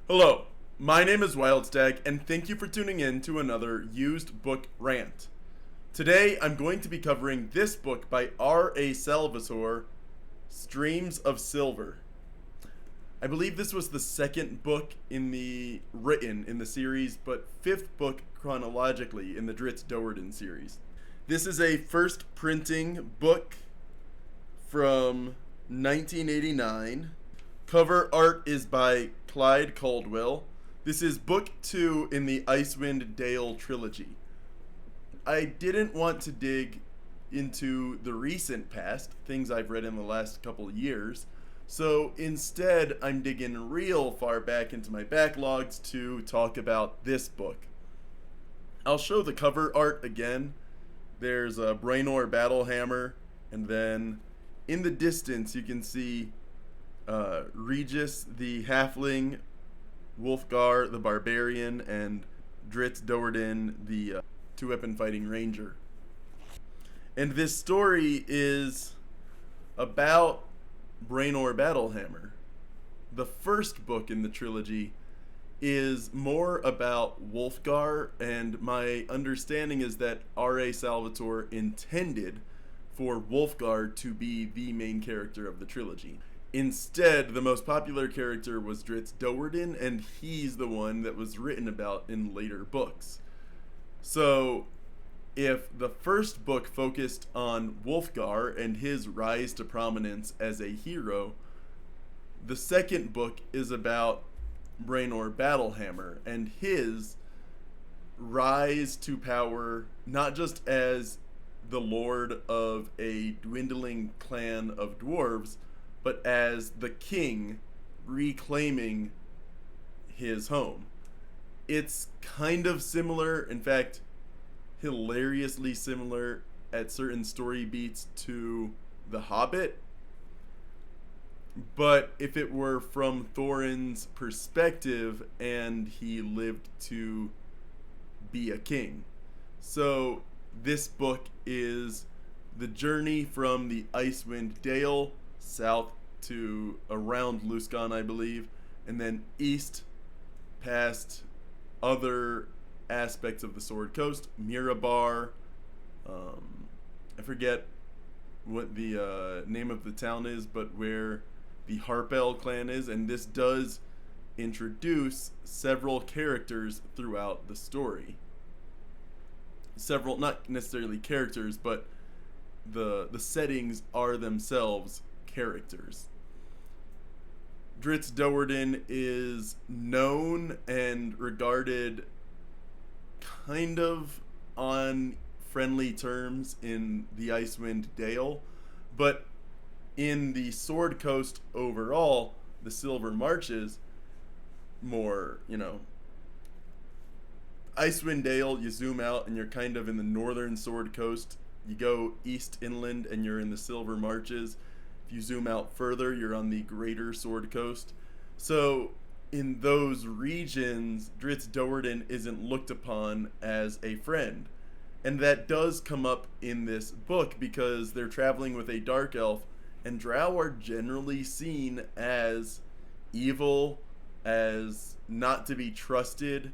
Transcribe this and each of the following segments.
Hello, my name is Wildstag, and thank you for tuning in to another used book rant. Today, I'm going to be covering this book by R.A. Salvatore, Streams of Silver. I believe this was the second book written in the series, but fifth book chronologically in the Dritz Dowerden series. This is a first printing book from 1989. Cover art is by Clyde Caldwell. This is book 2 in the Icewind Dale trilogy. I didn't want to dig into the recent past, things I've read in the last couple of years, so instead I'm digging real far back into my backlogs to talk about this book. I'll show the cover art again. There's a Brainor Battlehammer, and then in the distance you can see Regis the Halfling, Wolfgar the Barbarian, and Dritz Dowerden the two-weapon fighting ranger. And this story is about Brainor Battlehammer. The first book in the trilogy is more about Wolfgar, and my understanding is that R.A. Salvatore intended for Wolfgar to be the main character of the trilogy. Instead, the most popular character was Dritz Dowerden, and he's the one that was written about in later books. So, if the first book focused on Wolfgar and his rise to prominence as a hero, the second book is about Brainor Battlehammer and his rise to power, not just as the lord of a dwindling clan of dwarves, but as the king reclaiming his home. It's kind of similar, in fact, hilariously similar at certain story beats to The Hobbit. But if it were from Thorin's perspective and he lived to be a king. So this book is the journey from the Icewind Dale south to around Luskan, I believe, and then east past other aspects of the Sword Coast, Mirabar. I forget what the name of the town is, but where the Harpel clan is, and this does introduce several characters throughout the story. Several, not necessarily characters, but the settings are themselves characters. Dritz Dowerden is known and regarded kind of on friendly terms in the Icewind Dale, but in the Sword Coast overall, the Silver Marches, more, Icewind Dale, you zoom out and you're kind of in the northern Sword Coast. You go east inland and you're in the Silver Marches. If you zoom out further, you're on the greater Sword Coast. So in those regions, Dritz Dowerden isn't looked upon as a friend. And that does come up in this book because they're traveling with a dark elf, and drow are generally seen as evil, as not to be trusted,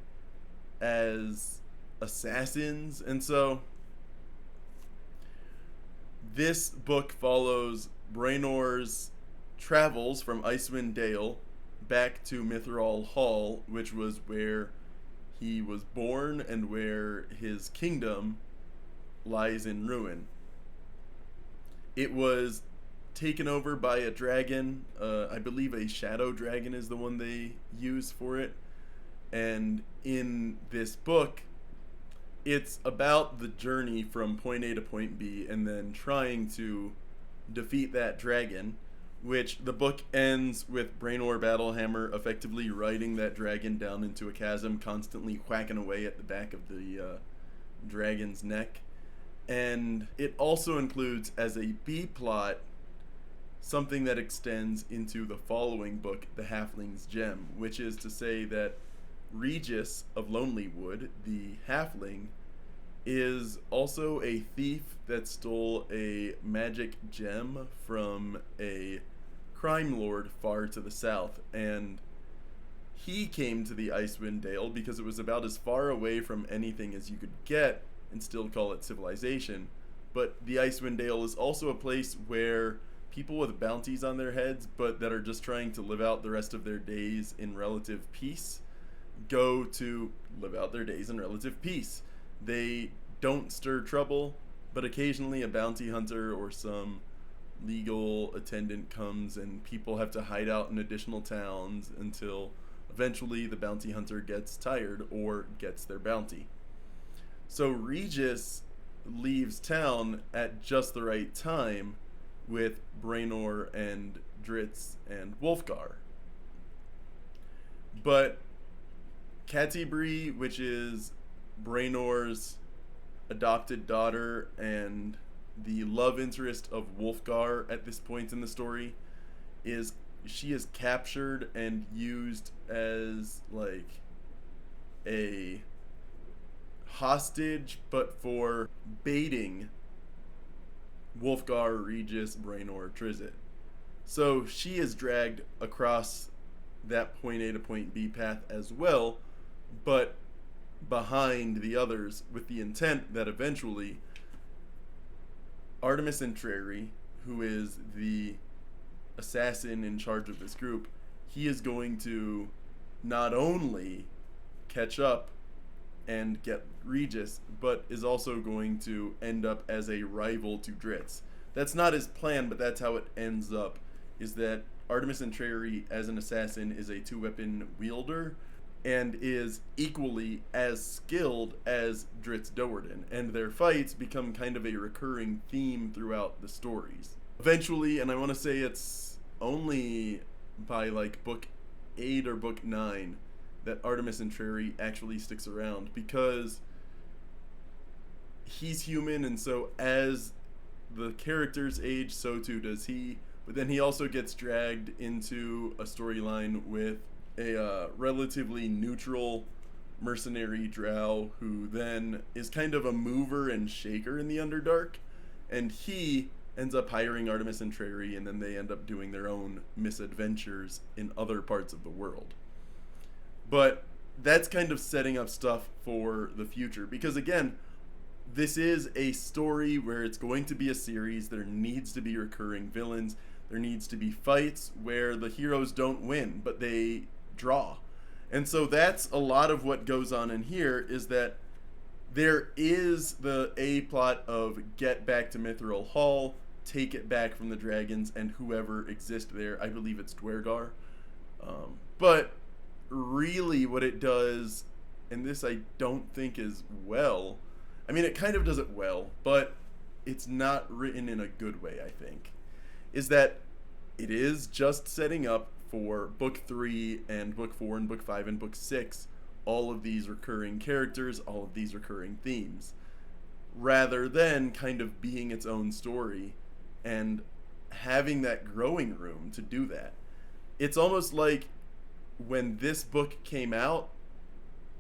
as assassins. And so this book follows Brainor's travels from Icewind Dale back to Mithril Hall, which was where he was born and where his kingdom lies in ruin. It was taken over by a dragon. I believe a shadow dragon is the one they use for it. And in this book, it's about the journey from point A to point B and then trying to defeat that dragon, which the book ends with Brainor Battlehammer effectively riding that dragon down into a chasm, constantly whacking away at the back of the dragon's neck. And it also includes, as a B-plot, something that extends into the following book, The Halfling's Gem, which is to say that Regis of Lonelywood, the halfling, is also a thief that stole a magic gem from a crime lord far to the south, and he came to the Icewind Dale because it was about as far away from anything as you could get and still call it civilization. But the Icewind Dale is also a place where people with bounties on their heads, but that are just trying to live out the rest of their days in relative peace, go to live out their days in relative peace. They don't stir trouble, but occasionally a bounty hunter or some legal attendant comes and people have to hide out in additional towns until eventually the bounty hunter gets tired or gets their bounty. So Regis leaves town at just the right time with Braenor and Dritz and Wolfgar. But Catti-brie, which is Braenor's adopted daughter and the love interest of Wolfgar at this point in the story, she is captured and used as like a hostage, but for baiting Wolfgar, Regis, Braenor, Trizit. So she is dragged across that point A to point B path as well, but behind the others with the intent that eventually Artemis Entreri, who is the assassin in charge of this group, he is going to not only catch up and get Regis, but is also going to end up as a rival to Dritz. That's not his plan, but that's how it ends up, is that Artemis Entreri as an assassin is a two-weapon wielder and is equally as skilled as Dritz Do'Urden, and their fights become kind of a recurring theme throughout the stories. Eventually, and I want to say it's only by like book 8 or book 9 that Artemis Entreri actually sticks around, because he's human, and so as the characters age, so too does he. But then he also gets dragged into a storyline with a relatively neutral mercenary drow who then is kind of a mover and shaker in the Underdark, and he ends up hiring Artemis Entreri, and then they end up doing their own misadventures in other parts of the world. But that's kind of setting up stuff for the future, because again, this is a story where it's going to be a series. There needs to be recurring villains. There needs to be fights where the heroes don't win, but they draw. And so that's a lot of what goes on in here, is that there is the A plot of get back to Mithril Hall, take it back from the dragons and whoever exists there. I believe it's Dwergar. But really what it does, and this I don't think is well, I mean it kind of does it well, but it's not written in a good way, I think, is that it is just setting up for book 3 and book 4 and book 5 and book 6 all of these recurring characters, all of these recurring themes, rather than kind of being its own story and having that growing room to do that. It's almost like when this book came out,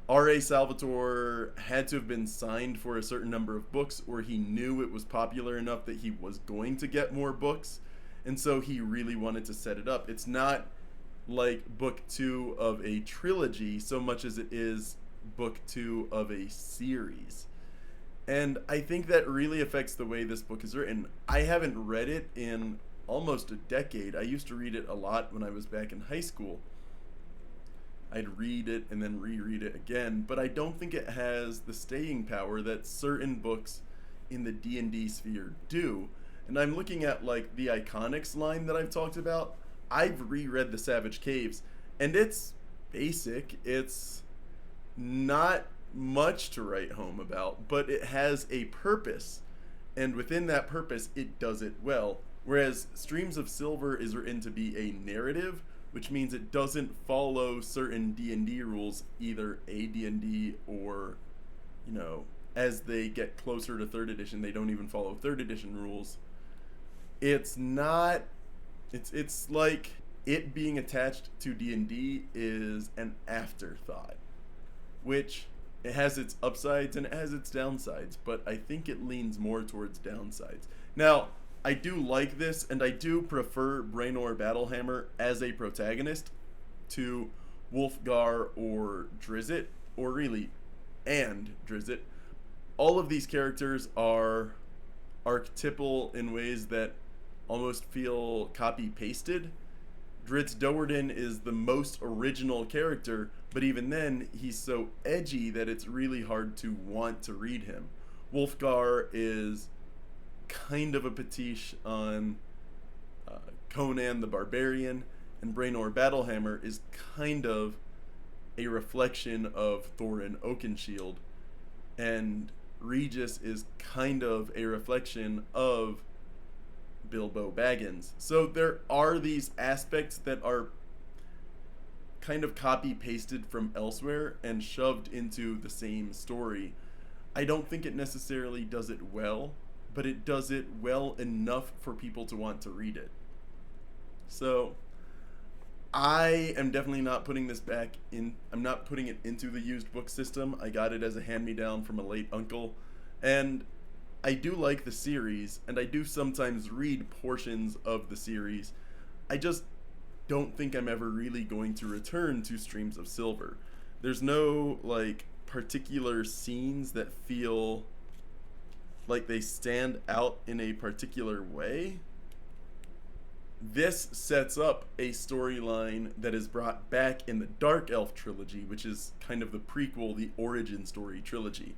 R.A. Salvatore had to have been signed for a certain number of books, or he knew it was popular enough that he was going to get more books, and so he really wanted to set it up. It's not like book 2 of a trilogy so much as it is book 2 of a series. And I think that really affects the way this book is written. I haven't read it in almost a decade. I used to read it a lot when I was back in high school. I'd read it and then reread it again, but I don't think it has the staying power that certain books in the D&D sphere do. And I'm looking at like the Iconics line that I've talked about. I've reread The Savage Caves, and it's basic. It's not much to write home about, but it has a purpose, and within that purpose, it does it well. Whereas Streams of Silver is written to be a narrative, which means it doesn't follow certain D&D rules, either AD&D or, you know, as they get closer to 3rd edition, they don't even follow 3rd edition rules. It's not, it's like it being attached to D&D is an afterthought, which it has its upsides and it has its downsides, but I think it leans more towards downsides. Now, I do like this, and I do prefer Braenor Battlehammer as a protagonist to Wulfgar or Drizzt, or really, and Drizzt. All of these characters are archetypal in ways that almost feel copy pasted. Drizzt Do'Urden is the most original character, but even then, he's so edgy that it's really hard to want to read him. Wulfgar is kind of a pastiche on Conan the Barbarian, and Braenor Battlehammer is kind of a reflection of Thorin Oakenshield, and Regis is kind of a reflection of Bilbo Baggins. So there are these aspects that are kind of copy pasted from elsewhere and shoved into the same story. I don't think it necessarily does it well, but it does it well enough for people to want to read it. So I am definitely not putting this back in. I'm not putting it into the used book system. I got it as a hand-me-down from a late uncle, and I do like the series, and I do sometimes read portions of the series. I just don't think I'm ever really going to return to Streams of Silver. There's no like particular scenes that feel like they stand out in a particular way. This sets up a storyline that is brought back in the Dark Elf trilogy, which is kind of the prequel, the origin story trilogy.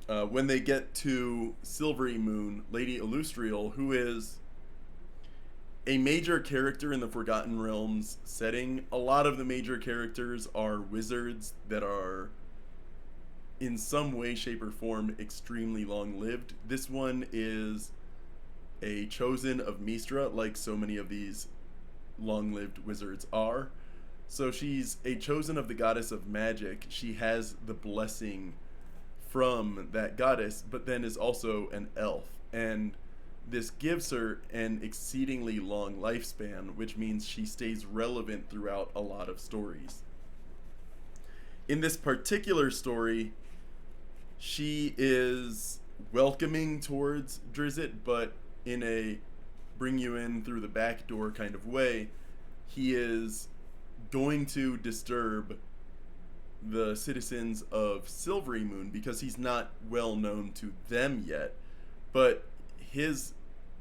When they get to Silvery Moon, Lady Illustriel, who is a major character in the Forgotten Realms setting, a lot of the major characters are wizards that are in some way, shape, or form extremely long-lived. This one is a chosen of Mistra, like so many of these long-lived wizards are. So she's a chosen of the goddess of magic. She has the blessing from that goddess, but then is also an elf. And this gives her an exceedingly long lifespan, which means she stays relevant throughout a lot of stories. In this particular story, she is welcoming towards Drizzt, but in a bring you in through the back door kind of way. He is going to disturb the citizens of Silvery Moon because he's not well known to them yet, but his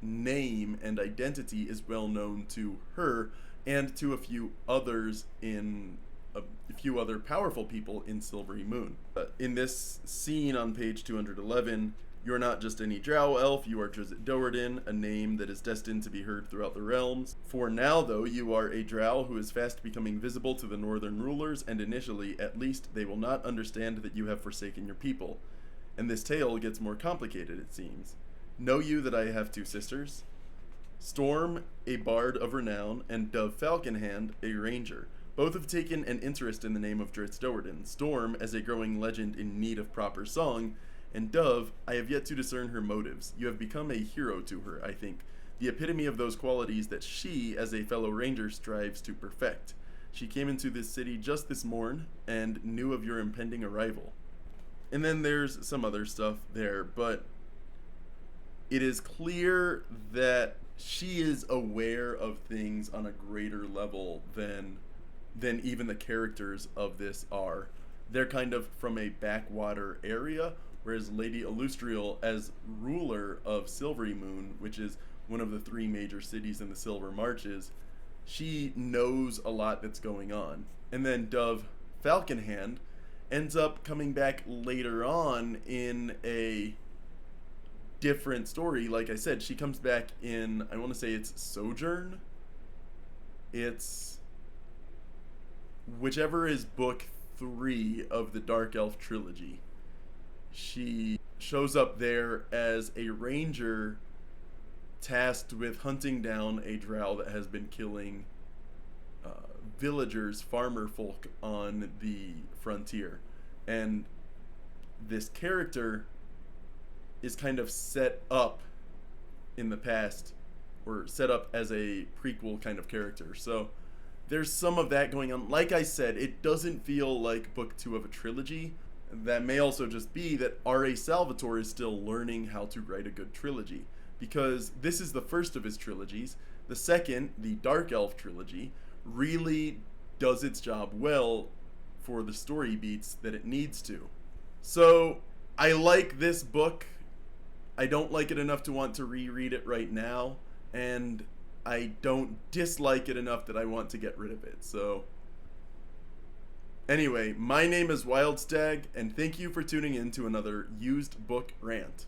name and identity is well known to her and to a few others in a few other powerful people in Silvery Moon. In this scene on page 211, you are not just any drow elf, you are Drizzt Do'Urden, a name that is destined to be heard throughout the realms. For now, though, you are a drow who is fast becoming visible to the northern rulers, and initially, at least, they will not understand that you have forsaken your people. And this tale gets more complicated, it seems. Know you that I have two sisters? Storm, a bard of renown, and Dove Falconhand, a ranger. Both have taken an interest in the name of Drizzt Do'Urden. Storm, as a growing legend in need of proper song, and Dove, I have yet to discern her motives. You have become a hero to her, I think, the epitome of those qualities that she, as a fellow ranger, strives to perfect. She came into this city just this morn, and knew of your impending arrival. And then there's some other stuff there, but it is clear that she is aware of things on a greater level than even the characters of this are. They're kind of from a backwater area, whereas Lady Illustriel, as ruler of Silvery Moon, which is one of the three major cities in the Silver Marches, she knows a lot that's going on. And then Dove Falconhand ends up coming back later on in a different story. Like I said, she comes back in, I want to say it's Sojourn. It's whichever is book 3 of the Dark Elf trilogy. She shows up there as a ranger tasked with hunting down a drow that has been killing villagers, farmer folk on the frontier. And this character is kind of set up in the past, or set up as a prequel kind of character. So there's some of that going on. Like I said, it doesn't feel like book 2 of a trilogy. That may also just be that R.A. Salvatore is still learning how to write a good trilogy, because this is the first of his trilogies. The second, the Dark Elf trilogy, really does its job well for the story beats that it needs to. So, I like this book. I don't like it enough to want to reread it right now, and I don't dislike it enough that I want to get rid of it. So, anyway, my name is Wildstag, and thank you for tuning in to another used book rant.